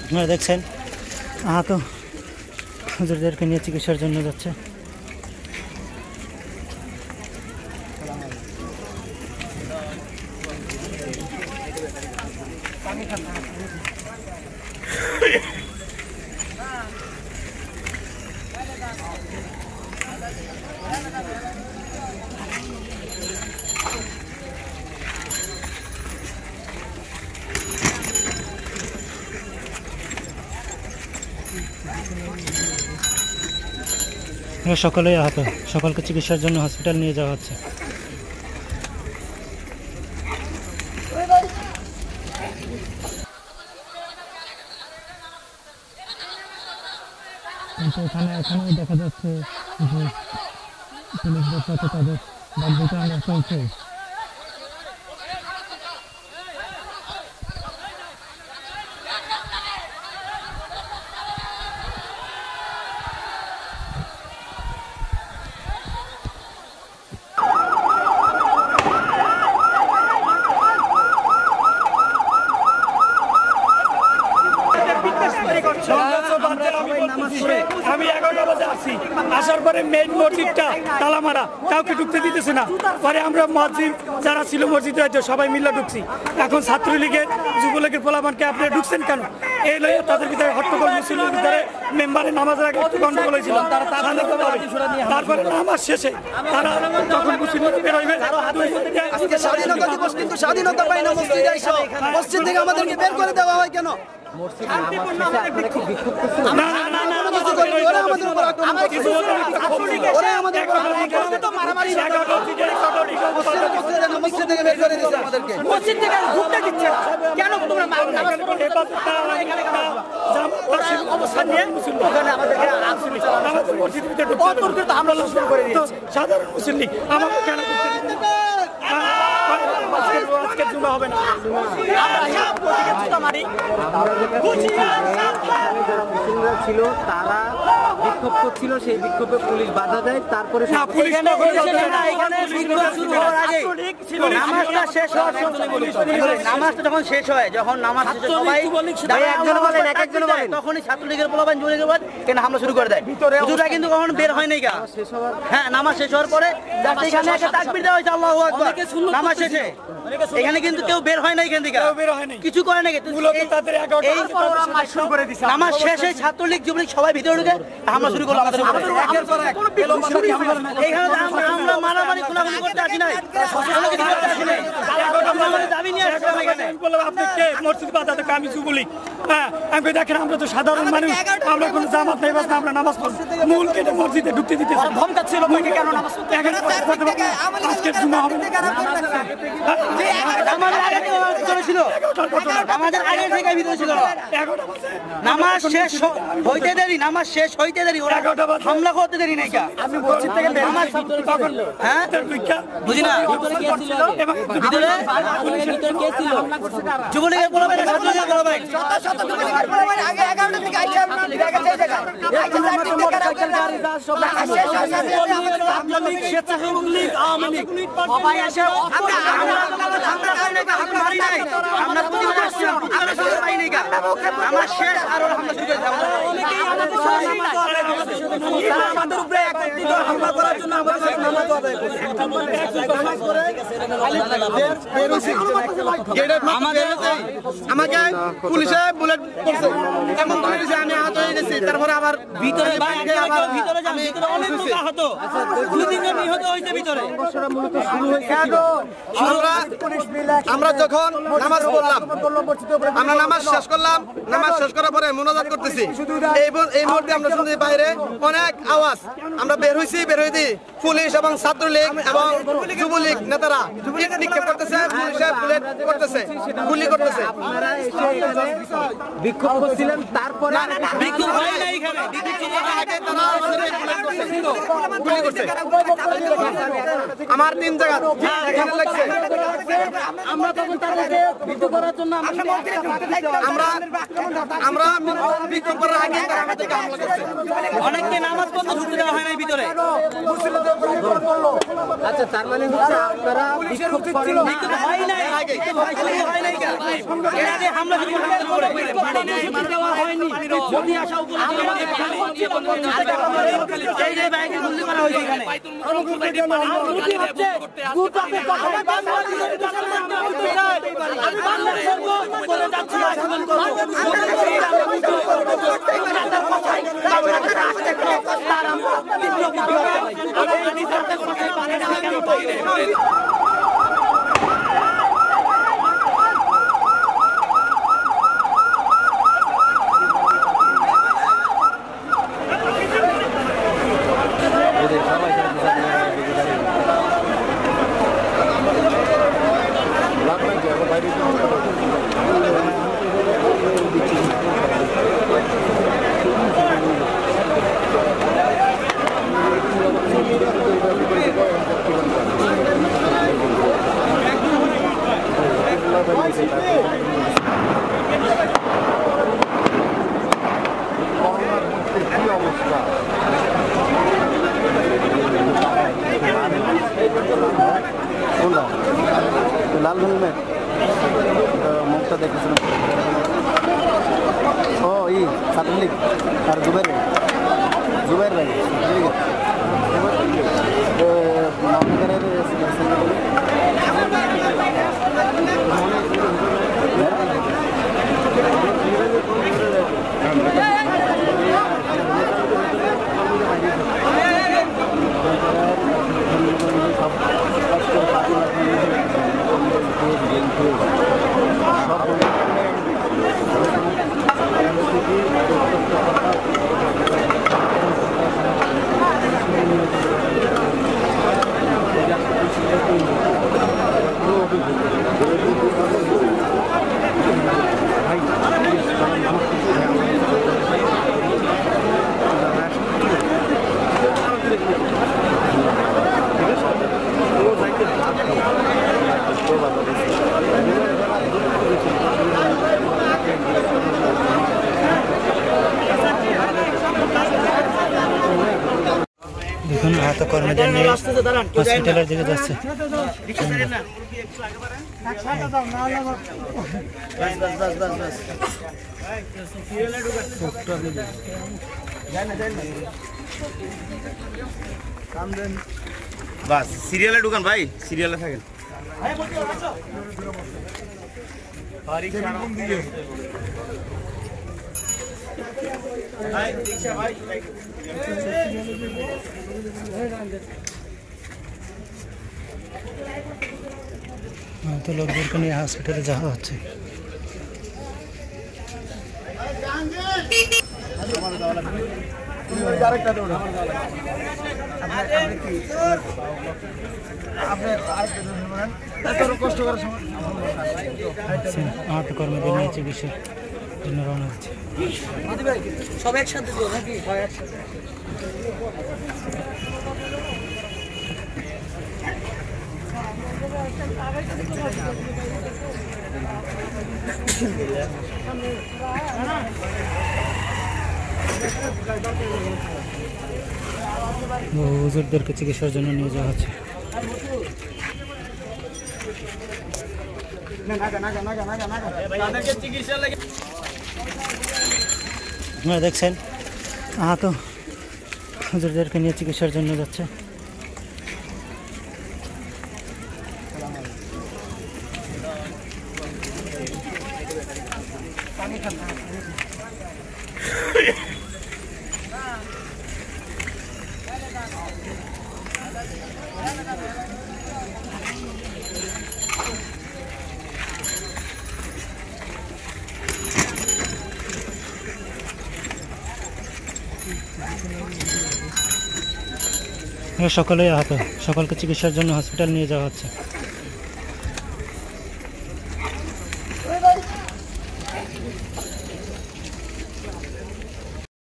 আপনারা দেখছেন আহত হুজুরদেরকে নিয়ে চিকিৎসার জন্য যাচ্ছে। সকলেই আহত, সকলকে চিকিৎসার জন্য হসপিটাল নিয়ে যাওয়া হচ্ছে। এখানেও দেখা যাচ্ছে যে পুলিশদের সাথে তাদের বাগবিতণ্ডা চলছে। আমি 11টা বাজে আসি, আসার পরে মেইন মসজিদটা তালা মারা, কাউকে ঢুকতে দিতেছে না। পরে আমরা মসজিদ যারা ছিল মসজিদে হয়তো সবাই মিলে ঢুকছি। এখন ছাত্রলীগের যুবলীগের পোলাপানকে আপনারা ঢুকছেন কেন? এই লইয়া তাদের ভিতরে হট্টগোল, মুসলিমের ভিতরে মেম্বারের নামাজের আগে একটু গন্ডগোল হয়েছিল। তারপরে নামাজ শেষে তারা যখন মুসলিমরা বের হইবে, স্বাধীনতা দিবস কিন্তু স্বাধীনতা পাই না, মসজিদে আইসা মসজিদ থেকে আমাদেরকে বের করে দেওয়া হয় কেন? সাধারণ মুসলিম আমাকে কেন হবে না? ছিল তারা বিক্ষোভ করছিল, সেই বিক্ষোভে পুলিশ বাধা দেয়। তারপরে নামাজটা শেষ হওয়ার নামাজটা যখন শেষ হয়, যখন নামাজ শেষ সবাই তখনই ছাত্রলীগের পোলাপান যুবলীগের কেন হামলা শুরু করে দেয়। হুজুররা কিন্তু কখনো বের হয় নাই। হ্যাঁ, নামাজ শেষ হওয়ার পরে এখানে একটা তাকবীর দেওয়া হয়েছে, আল্লাহু আকবার, নামাজ শেষে। এখানে কিন্তু কেউ বের হয় না, এখান থেকে কিছু করে না। নামাজ শেষে ছাত্রলীগ যুবলীগ সবাই ভিতরে ঢুকে হামলা শুরু করলো আমাদের উপরে। আমরা মারামারি খোলাখুলি করতে আসি নাই, দাবি নিয়ে আসছিলাম এখানে। আপনি কে মসজিদ বাধাতে? আমি যুবলীগ। হ্যাঁ, আমি দেখেন আমরা তো সাধারণ মানুষ, আমরা কোনো জামাত নাই, বাস আমরা নামাজ পড়ছি। মূল কেটে মসজিদে ঢুকতে দিতে ধমকাচ্ছিল, কেন নামাজ আজকের জুমা হবে না? নামাজ শেষ হইতে দেরি, নামাজ শেষ হইতে দেরি, ওরা হামলা করতে দেরি নাই। আমি মসজিদ থেকে হ্যাঁ বুঝি না, যুবলীগের পোলাপান ছাত্রলীগের পোলাপান সবাই আসে। আমার শেষ আর হামলা শুরু করে আমাদের উপরে হামলা করার জন্য আমাকে পুলিশে বুলেট করছে, এমন করে দিয়েছে আমি আহত হয়ে গেছি। তারপরে আবার ভিতরে আমরা যখন নামাজ পড়লাম, আমরা নামাজ শেষ করলাম, নামাজ শেষ করার পরে মোনাজাত করতেছি। এই মুহূর্তে আমরা শুনছি বাইরে অনেক আওয়াজ। আমরা বের হয়েছি, বের হয়ে দিই পুলিশ এবং ছাত্রলীগ এবং যুবলীগ নেতারা নিক্ষেপ করতেছে, পুলিশে বুলেট করতেছে, গুলি করতেছে। বিক্ষোভ করছিলেন, তারপরে আমার 3 জায়গা এখানে লাগছে। আমরা তখন তাদেরকে বিক্ষোভ করার জন্য আমরা বিক্ষোভ করার আগে অনেককে নামাজ পড়তে ঢুকতে দেওয়া হয় না ভিতরে। আচ্ছা, তার মানে হচ্ছে আপনারা বিক্ষোভ হয় নাই, আগে লাল হেলমেট মুখটা দেখেছিলাম ও ই ছাত্রলীগ আর জুবের ভাই মহানগরের দেখুন আহত কর্মীদের নিয়ে হসপিটালের দিকে যাচ্ছে। বাস সিরিয়ালে ঢুকান ভাই, সিরিয়ালে থাকেন। তো লোকদেরকে নিয়ে হসপিটালে যাওয়া হচ্ছে। আহত কর্মীদের নিয়ে চিকিৎসার জন্য রওনা হচ্ছে। সব একসাথে নাকি একসাথে হুজুরদেরকে চিকিৎসার জন্য নিয়ে যাওয়া হচ্ছে। আপনারা দেখছেন আহত হুজুরদেরকে নিয়ে চিকিৎসার জন্য যাচ্ছে। সকলেই আহত, সকলকে চিকিৎসার জন্য হসপিটাল নিয়ে যাওয়া হচ্ছে।